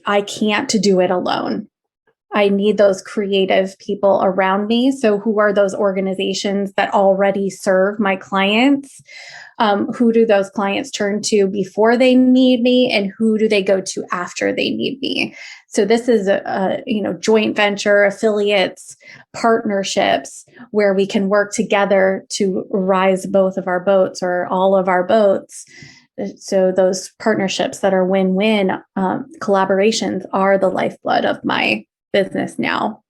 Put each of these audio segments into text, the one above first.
I can't do it alone. I need those creative people around me. So who are those organizations that already serve my clients? Who do those clients turn to before they need me, and who do they go to after they need me? So this is a joint venture, affiliates, partnerships where we can work together to rise both of our boats or all of our boats. So those partnerships that are win-win collaborations are the lifeblood of my business now.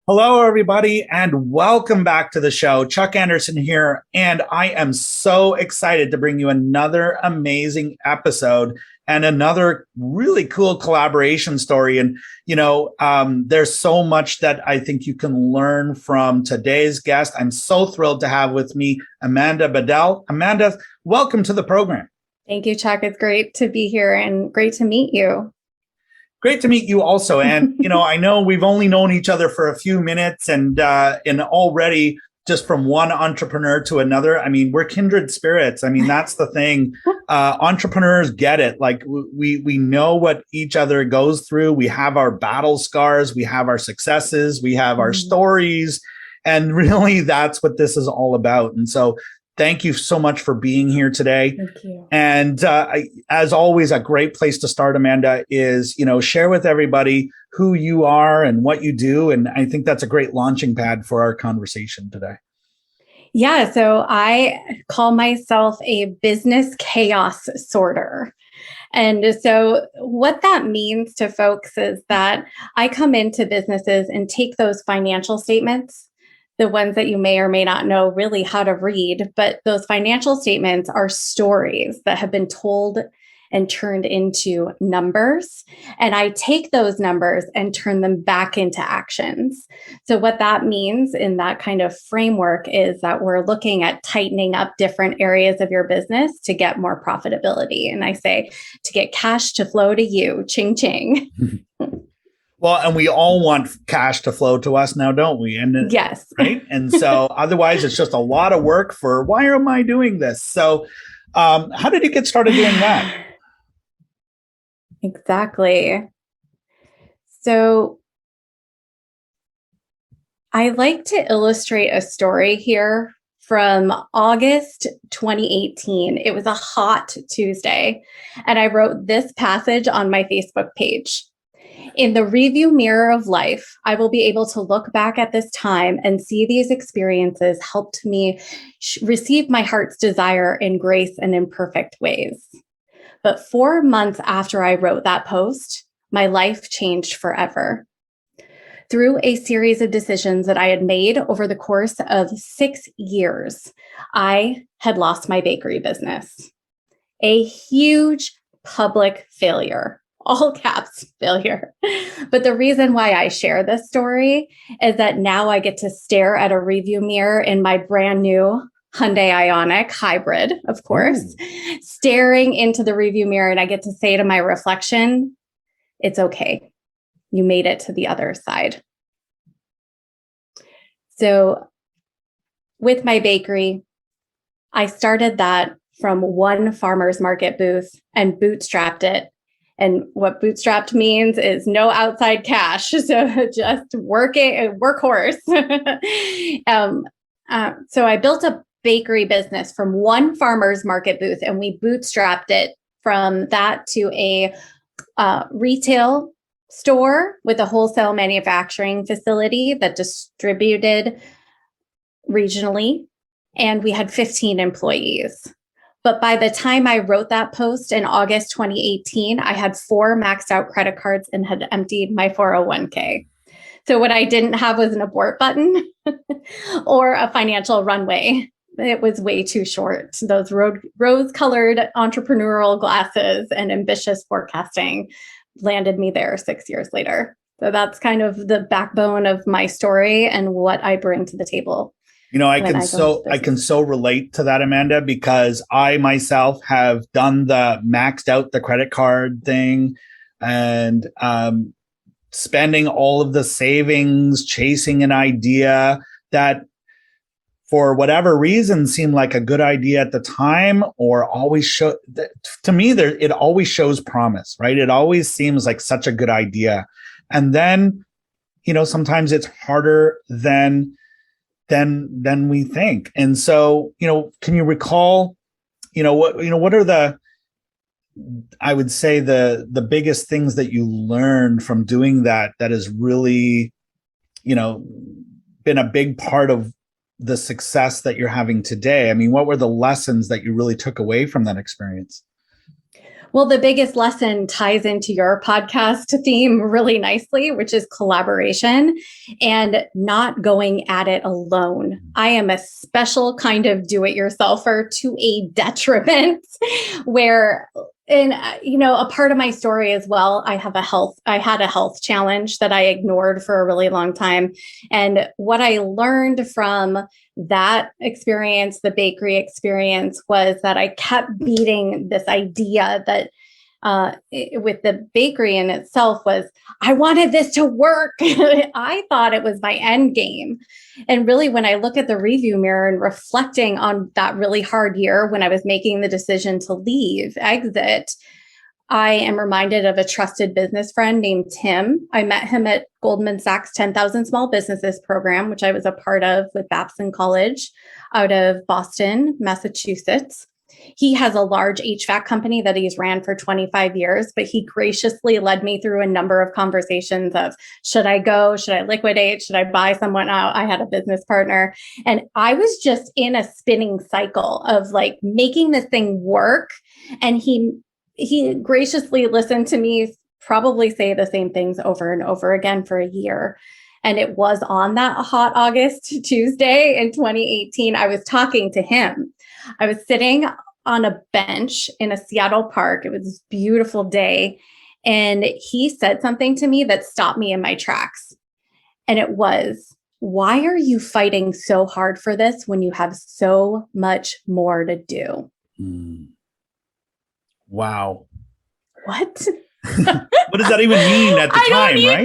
Hello, everybody, and welcome back to the show. Chuck Anderson here, and I am so excited to bring you another amazing episode and another really cool collaboration story. And, there's so much that I think you can learn from today's guest. I'm so thrilled to have with me Amanda Bedell. Amanda, welcome to the program. Thank you, Chuck. It's great to be here and great to meet you. Great to meet you also. And, I know we've only known each other for a few minutes and already just from one entrepreneur to another, we're kindred spirits. That's the thing. Entrepreneurs get it. Like we know what each other goes through. We have our battle scars. We have our successes. We have our stories. And really, that's what this is all about. And so thank you so much for being here today. Thank you. And as always, a great place to start, Amanda, is, share with everybody who you are and what you do. And I think that's a great launching pad for our conversation today. Yeah, so I call myself a business chaos sorter. And so what that means to folks is that I come into businesses and take those financial statements, the ones that you may or may not know really how to read, but those financial statements are stories that have been told and turned into numbers. And I take those numbers and turn them back into actions. So what that means in that kind of framework is that we're looking at tightening up different areas of your business to get more profitability. And I say to get cash to flow to you, ching, ching. Well, and we all want cash to flow to us now, don't we? And yes. Right. And so otherwise, it's just a lot of work for why am I doing this? So how did you get started doing that? Exactly. So I like to illustrate a story here from August 2018. It was a hot Tuesday, and I wrote this passage on my Facebook page. In the review mirror of life, I will be able to look back at this time and see these experiences helped me receive my heart's desire in grace and in perfect ways. But 4 months after I wrote that post, my life changed forever. Through a series of decisions that I had made over the course of 6 years, I had lost my bakery business. A huge public failure. All caps failure. But the reason why I share this story is that now I get to stare at a review mirror in my brand new Hyundai Ioniq hybrid, of course, staring into the review mirror, and I get to say to my reflection, it's okay. You made it to the other side. So with my bakery, I started that from one farmer's market booth and bootstrapped it. And what bootstrapped means is no outside cash. So just workhorse. So I built a bakery business from one farmer's market booth, and we bootstrapped it from that to a retail store with a wholesale manufacturing facility that distributed regionally. And we had 15 employees. But by the time I wrote that post in August 2018, I had 4 maxed out credit cards and had emptied my 401k. So what I didn't have was an abort button or a financial runway. It was way too short. Those rose-colored entrepreneurial glasses and ambitious forecasting landed me there 6 years later. So that's kind of the backbone of my story and what I bring to the table. I can so relate to that, Amanda, because I myself have done the maxed out the credit card thing and spending all of the savings, chasing an idea that for whatever reason seemed like a good idea at the time, or always show to me there, it always shows promise, right? It always seems like such a good idea. And then, sometimes it's harder than we think. And so, can you recall, what are I would say the biggest things that you learned from doing that has really, been a big part of the success that you're having today? I mean, what were the lessons that you really took away from that experience? Well, the biggest lesson ties into your podcast theme really nicely, which is collaboration and not going at it alone. I am a special kind of do-it-yourselfer to a detriment where, and a part of my story as well, I had a health challenge that I ignored for a really long time. And what I learned from that experience, the bakery experience, was that I kept beating this idea that with the bakery in itself was, I wanted this to work. I thought it was my end game. And really, when I look at the review mirror and reflecting on that really hard year when I was making the decision to exit, I am reminded of a trusted business friend named Tim. I met him at Goldman Sachs 10,000 Small Businesses program, which I was a part of with Papasan College out of Boston, Massachusetts. He has a large HVAC company that he's ran for 25 years, but he graciously led me through a number of conversations of, should I go? Should I liquidate? Should I buy someone out? I had a business partner, and I was just in a spinning cycle of like making this thing work. And he graciously listened to me probably say the same things over and over again for a year. And it was on that hot August Tuesday in 2018, I was talking to him. I was sitting on a bench in a Seattle park. It was a beautiful day. And he said something to me that stopped me in my tracks. And it was, why are you fighting so hard for this when you have so much more to do? Wow. What? What does that even mean at the time, I don't even right?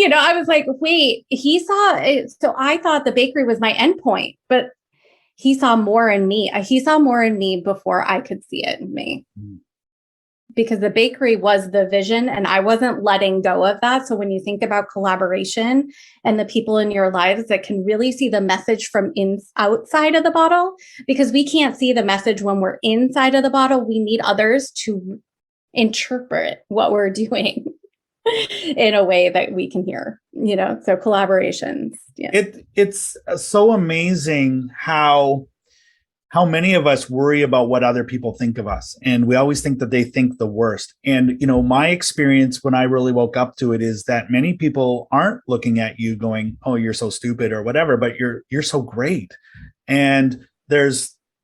know. I was like, wait, he saw it. So I thought the bakery was my endpoint, but he saw more in me. He saw more in me before I could see it in me. Because the bakery was the vision and I wasn't letting go of that. So when you think about collaboration and the people in your lives that can really see the message from outside of the bottle, because we can't see the message when we're inside of the bottle, we need others to interpret what we're doing in a way that we can hear, so collaborations. Yeah. It's so amazing how many of us worry about what other people think of us. And we always think that they think the worst. And, my experience when I really woke up to it is that many people aren't looking at you going, oh, you're so stupid or whatever, but you're so great. And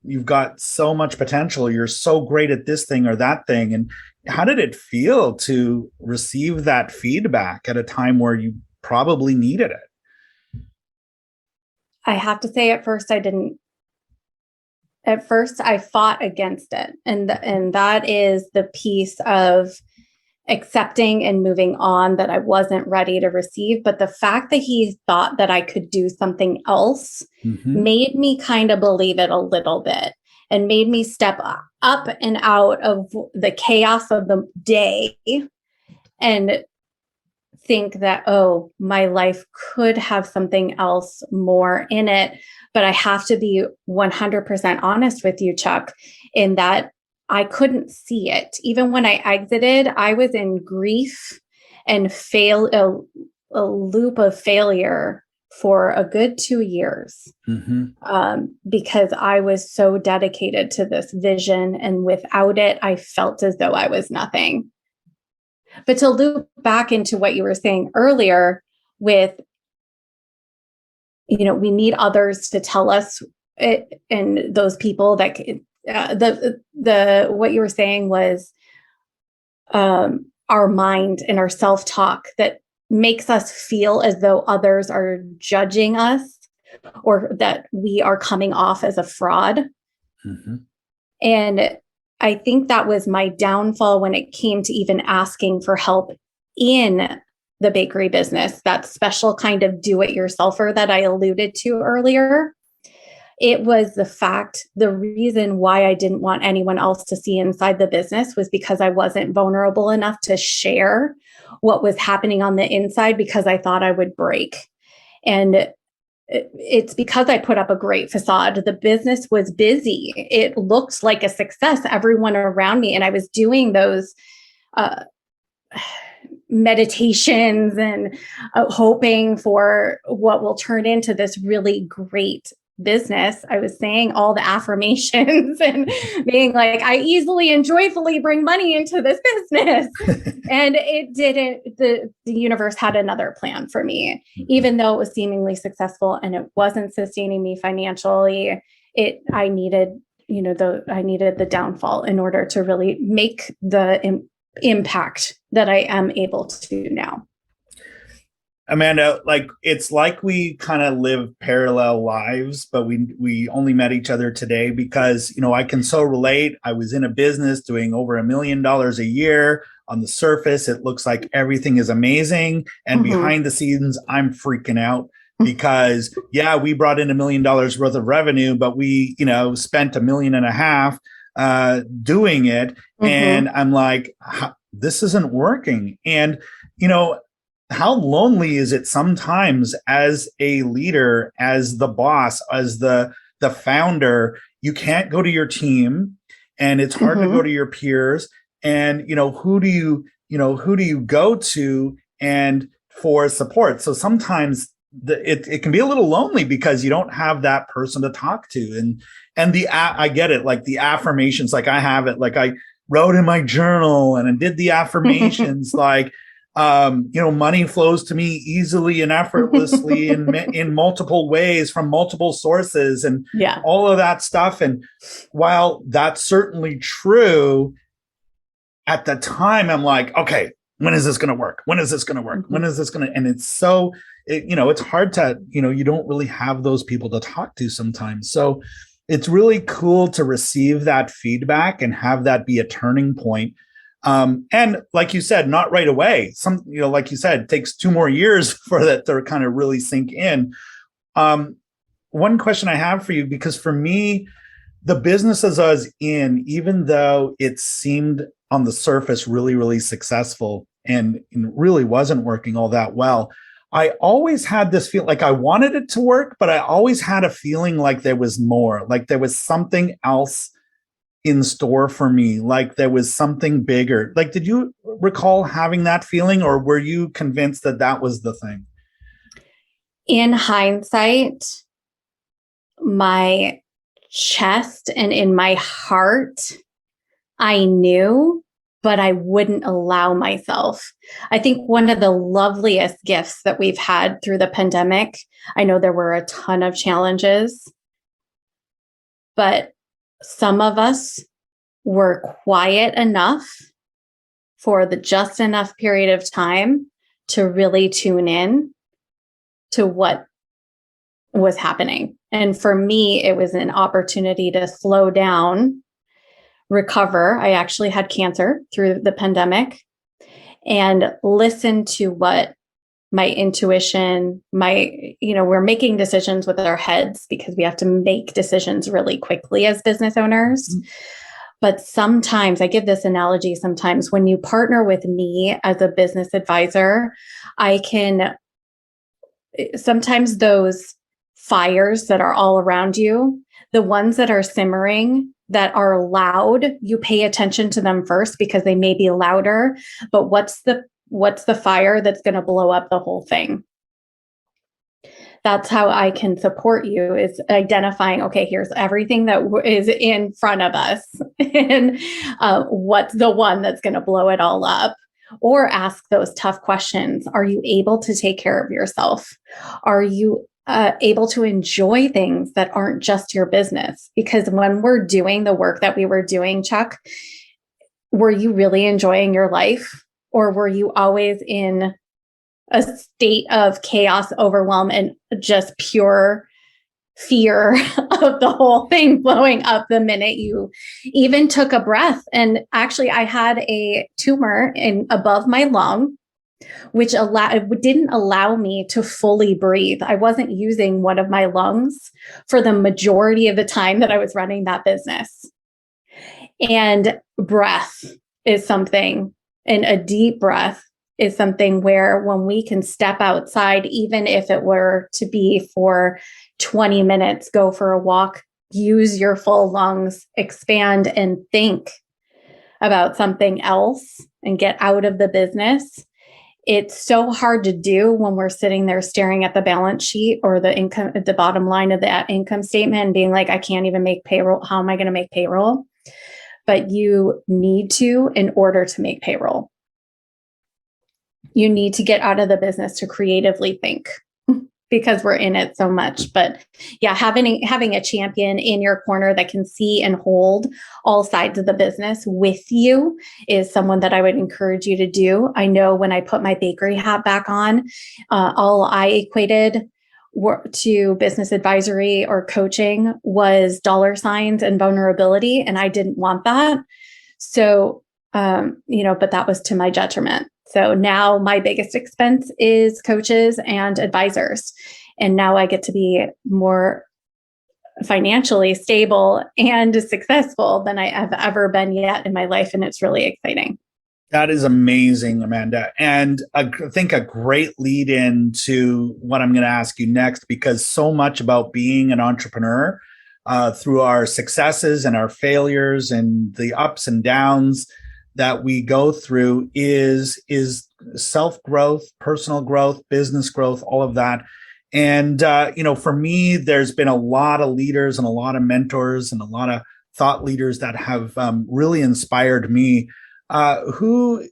you've got so much potential. You're so great at this thing or that thing. And how did it feel to receive that feedback at a time where you probably needed it? I have to say, at first I fought against it. And that is the piece of accepting and moving on that I wasn't ready to receive. But the fact that he thought that I could do something else made me kind of believe it a little bit and made me step up and out of the chaos of the day and think that, oh, my life could have something else more in it. But I have to be 100% honest with you, Chuck, in that I couldn't see it. Even when I exited, I was in grief and a loop of failure for a good 2 years because I was so dedicated to this vision. And without it, I felt as though I was nothing. But to loop back into what you were saying earlier with, we need others to tell us it, and those people that what you were saying was our mind and our self-talk that makes us feel as though others are judging us or that we are coming off as a fraud. And I think that was my downfall when it came to even asking for help in the bakery business, that special kind of do-it-yourselfer that I alluded to earlier. It was the reason why I didn't want anyone else to see inside the business was because I wasn't vulnerable enough to share what was happening on the inside because I thought I would break. And it's because I put up a great facade. The business was busy. It looked like a success, everyone around me. And I was doing those meditations and hoping for what will turn into this really great business. I was saying all the affirmations and being like, I easily and joyfully bring money into this business. And it didn't, the universe had another plan for me, even though it was seemingly successful and it wasn't sustaining me financially. I needed the downfall in order to really make the impact that I am able to now. Amanda, like it's like we kind of live parallel lives, but we only met each other today because, I can so relate. I was in a business doing over $1 million a year. On the surface, it looks like everything is amazing. And behind the scenes, I'm freaking out because, we brought in $1 million worth of revenue, but we, spent $1.5 million doing it. And I'm like, this isn't working. And, how lonely is it sometimes as a leader, as the boss, as the founder? You can't go to your team, and it's hard to go to your peers. And who do you go to and for support? So sometimes it can be a little lonely because you don't have that person to talk to. And I get it, like the affirmations, like I have it, like I wrote in my journal and I did the affirmations, like. Money flows to me easily and effortlessly in multiple ways from multiple sources and all of that stuff. And while that's certainly true, at the time, I'm like, okay, when is this going to work? When is this going to work? When is this going to? And it's so, it's hard to, you don't really have those people to talk to sometimes. So it's really cool to receive that feedback and have that be a turning point. And like you said, not right away. Like you said, it takes 2 more years for that to kind of really sink in. One question I have for you, because for me, the businesses I was in, even though it seemed on the surface really, really successful and really wasn't working all that well, I always had this feel like I wanted it to work, but I always had a feeling like there was more, like there was something else in store for me, like there was something bigger. Like, did you recall having that feeling, or were you convinced that that was the thing? In hindsight, my chest and in my heart, I knew, but I wouldn't allow myself. I think one of the loveliest gifts that we've had through the pandemic, I know there were a ton of challenges, but some of us were quiet enough for the just enough period of time to really tune in to what was happening. And for me, it was an opportunity to slow down, recover. I actually had cancer through the pandemic, and listen to what my intuition, we're making decisions with our heads because we have to make decisions really quickly as business owners. But sometimes, I give this analogy, sometimes when you partner with me as a business advisor, sometimes those fires that are all around you, the ones that are simmering, that are loud, you pay attention to them first because they may be louder, but what's the fire that's going to blow up the whole thing? That's how I can support you, is identifying, okay, here's everything that is in front of us and what's the one that's going to blow it all up? Or ask those tough questions. Are you able to take care of yourself? Are you able to enjoy things that aren't just your business? Because when we're doing the work that we were doing, Chuck, were you really enjoying your life? Or were you always in a state of chaos, overwhelm, and just pure fear of the whole thing blowing up the minute you even took a breath? And actually, I had a tumor above my lung. which didn't allow me to fully breathe. I wasn't using one of my lungs for the majority of the time that I was running that business. And breath is something, and a deep breath is something where when we can step outside, even if it were to be for 20 minutes, go for a walk, use your full lungs, expand and think about something else and get out of the business. It's so hard to do when we're sitting there staring at the balance sheet or the income, the bottom line of that income statement, and being like, I can't even make payroll. How am I going to make payroll? But you need to in order to make payroll. You need to get out of the business to creatively think because we're in it so much. But yeah, having a champion in your corner that can see and hold all sides of the business with you is someone that I would encourage you to do. I know when I put my bakery hat back on, all I equated to business advisory or coaching was dollar signs and vulnerability, and I didn't want that. So, but that was to my detriment. So now my biggest expense is coaches and advisors. And now I get to be more financially stable and successful than I have ever been yet in my life. And it's really exciting. That is amazing, Amanda. And I think a great lead in to what I'm going to ask you next, because so much about being an entrepreneur through our successes and our failures and the ups and downs that we go through is self-growth, personal growth, business growth, all of that. And, for me, there's been a lot of leaders and a lot of mentors and a lot of thought leaders that have really inspired me. Who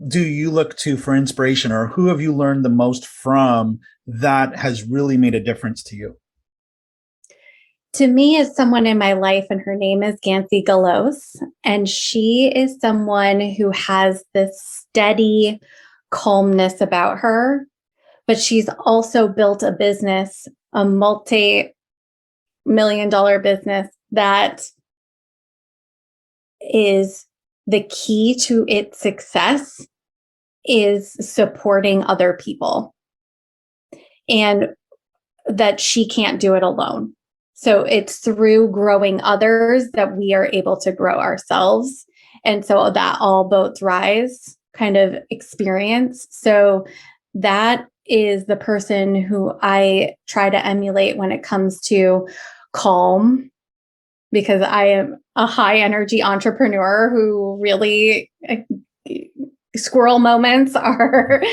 do you look to for inspiration, or who have you learned the most from that has really made a difference to you? To me, is someone in my life, and her name is Gansey Galos. And she is someone who has this steady calmness about her, but she's also built a business, a multi-million-dollar business that is the key to its success is supporting other people, and that she can't do it alone. So it's through growing others that we are able to grow ourselves. And so that all boats rise kind of experience. So that is the person who I try to emulate when it comes to calm, because I am a high energy entrepreneur who really squirrel moments are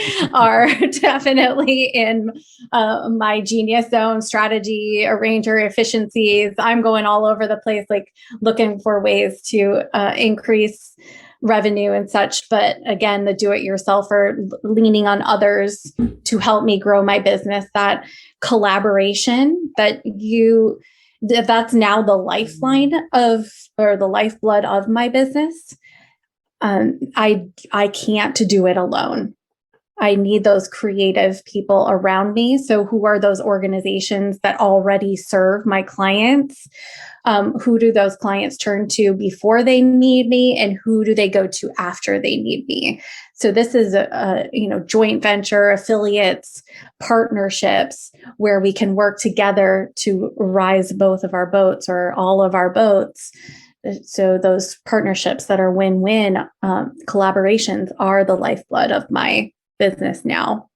definitely in my genius zone, strategy, arranger, efficiencies. I'm going all over the place, like looking for ways to increase revenue and such. But again, the do-it-yourselfer, leaning on others to help me grow my business, that collaboration that's now the lifeline or the lifeblood of my business. I can't do it alone. I need those creative people around me. So who are those organizations that already serve my clients? Who do those clients turn to before they need me, and who do they go to after they need me? So this is a joint venture, affiliates, partnerships where we can work together to rise both of our boats or all of our boats. So those partnerships that are win-win collaborations are the lifeblood of my business now.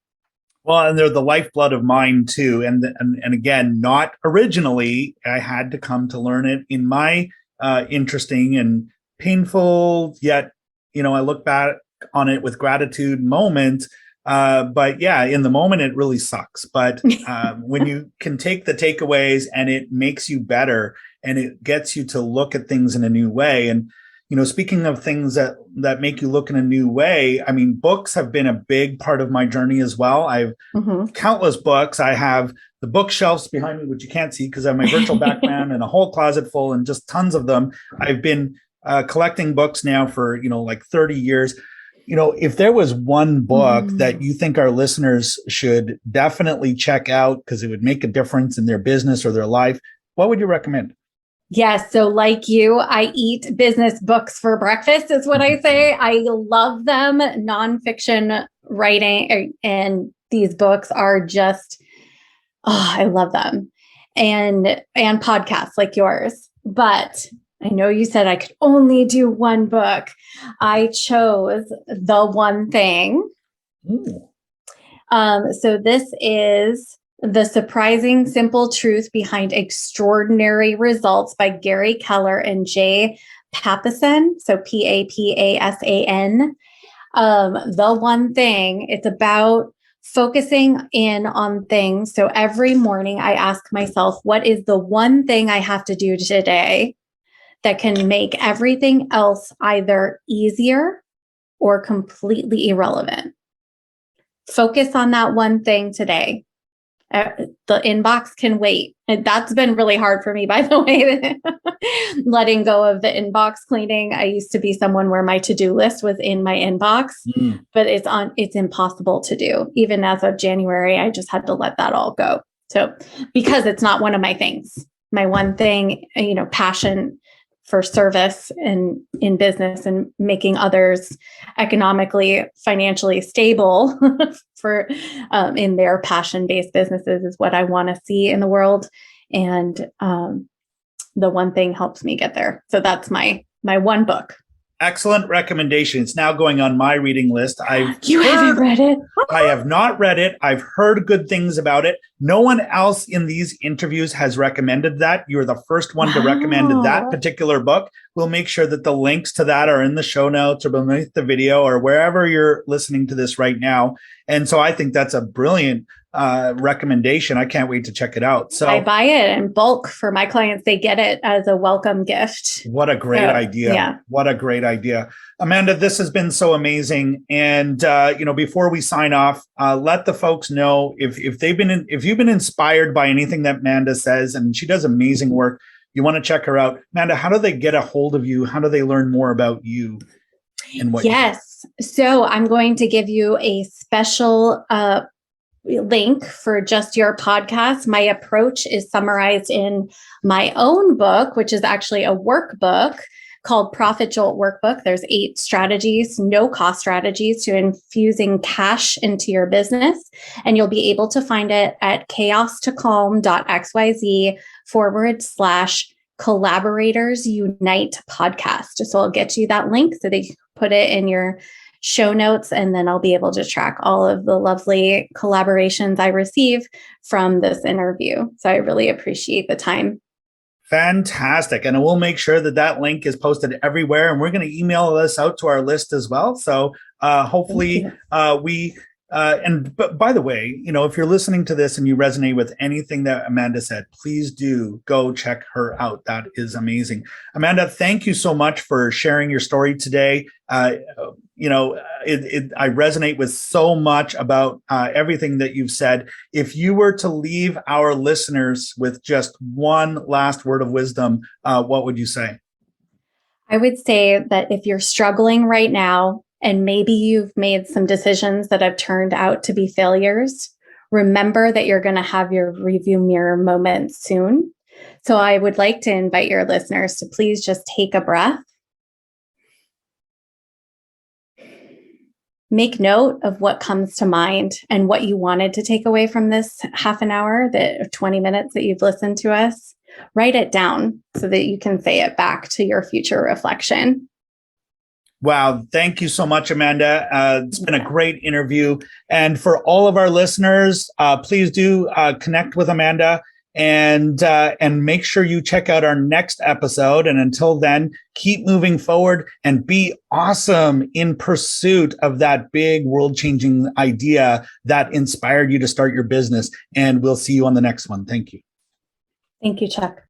Well, and they're the lifeblood of mine too. And again, not originally, I had to come to learn it in my interesting and painful, yet, I look back on it with gratitude moment. But yeah, in the moment, it really sucks. But when you can take the takeaways and it makes you better and it gets you to look at things in a new way. And, speaking of things that make you look in a new way, I mean, books have been a big part of my journey as well. I've countless books. I have the bookshelves behind me, which you can't see because I have my virtual background and a whole closet full and just tons of them. I've been collecting books now for, like 30 years. If there was one book that you think our listeners should definitely check out because it would make a difference in their business or their life, what would you recommend? Yes. So like you, I eat business books for breakfast is what I say. I love them. Nonfiction writing and these books are just, I love them. And podcasts like yours. But I know you said I could only do one book. I chose The One Thing. So this is The Surprising Simple Truth Behind Extraordinary Results by Gary Keller and J. Papasan. So Papasan. The One Thing. It's about focusing in on things. So every morning I ask myself, what is the one thing I have to do today that can make everything else either easier or completely irrelevant? Focus on that one thing today. The inbox can wait. And that's been really hard for me, by the way, letting go of the inbox cleaning. I used to be someone where my to-do list was in my inbox, but it's impossible to do. Even as of January, I just had to let that all go. So because it's not one of my things, my one thing, passion for service and in business and making others economically, financially stable for in their passion-based businesses is what I want to see in the world. And The One Thing helps me get there. So that's my one book. Excellent recommendation. It's now going on my reading list. You haven't read it? I have not read it. I've heard good things about it. No one else in these interviews has recommended that. You're the first one to recommend that particular book. We'll make sure that the links to that are in the show notes or beneath the video or wherever you're listening to this right now. And so I think that's a brilliant recommendation. I can't wait to check it out. So I buy it in bulk for my clients. They get it as a welcome gift. What a great idea. Yeah. What a great idea. Amanda, this has been so amazing. And, before we sign off, let the folks know if you've been inspired by anything that Amanda says, and she does amazing work, you want to check her out. Amanda, how do they get a hold of you? How do they learn more about you and what Yes. So I'm going to give you a special link for just your podcast. My approach is summarized in my own book, which is actually a workbook called Profit Jolt Workbook. There's 8 strategies, no cost strategies to infusing cash into your business. And you'll be able to find it at chaos2calm.xyz/collaborators unite podcast. So I'll get you that link so that you can put it in your show notes, and then I'll be able to track all of the lovely collaborations I receive from this interview. So I really appreciate the time. Fantastic. And we'll make sure that link is posted everywhere. And we're going to email this out to our list as well. So hopefully but by the way, if you're listening to this and you resonate with anything that Amanda said, please do go check her out. That is amazing. Amanda, thank you so much for sharing your story today. I resonate with so much about everything that you've said. If you were to leave our listeners with just one last word of wisdom, what would you say? I would say that if you're struggling right now, and maybe you've made some decisions that have turned out to be failures, remember that you're going to have your review mirror moment soon. So I would like to invite your listeners to please just take a breath. Make note of what comes to mind and what you wanted to take away from this half an hour, the 20 minutes that you've listened to us. Write it down so that you can say it back to your future reflection. Wow. Thank you so much, Amanda. It's been a great interview. And for all of our listeners, please do connect with Amanda and make sure you check out our next episode. And until then, keep moving forward and be awesome in pursuit of that big world-changing idea that inspired you to start your business. And we'll see you on the next one. Thank you. Thank you, Chuck.